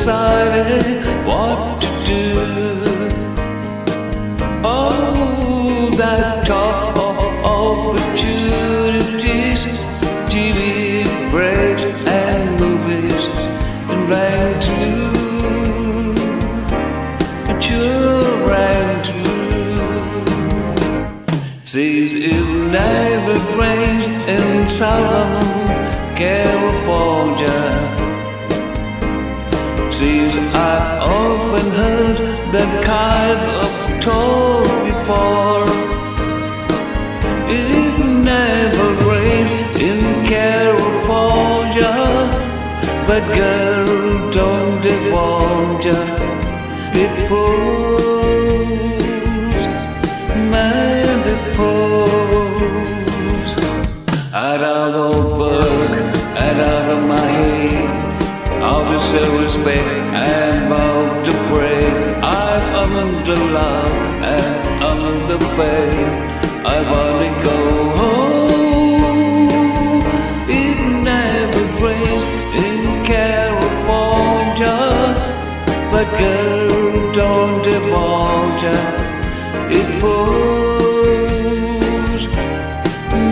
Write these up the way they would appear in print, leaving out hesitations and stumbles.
decided what to do. Oh, that talk of opportunities, TV breaks and movies and rang true. It sure rang true. Sees it never rains in Southern California. Sees I often heard that kind of talk before. It never rains in California, but girl, don't divulge ya. It pours, man, it pours. Out of work and out of my head, all the self-respect and about to pray. I've earned the love and earned the faith. I wanna go home. It never rains in California, but girl, don't divulge ya. It pours,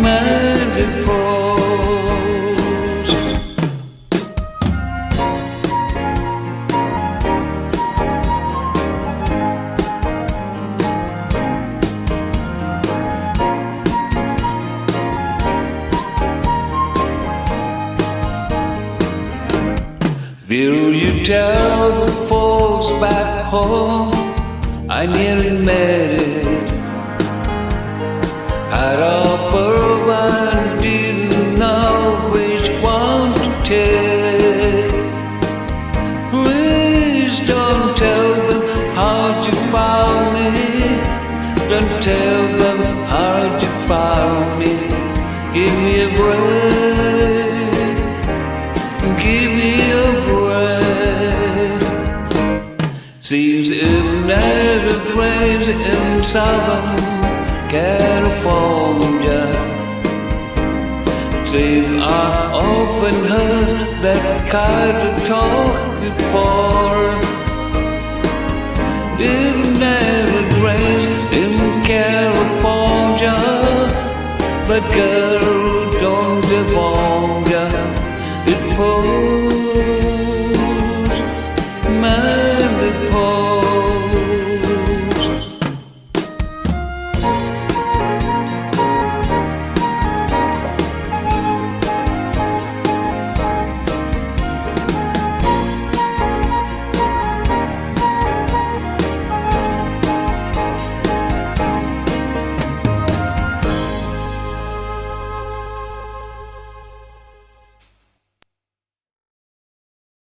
man, it pours. Will you tell the folks back home I nearly made it? Had offered one, didn't know which one to take. Please don't tell them how you found me. Don't tell them how you found me. Give me a break. Give me a break. Seems it never rains in Southern California. Seems I often heard that kind of talk before. It never rains in California, but girl, don't divulge ya. It pours.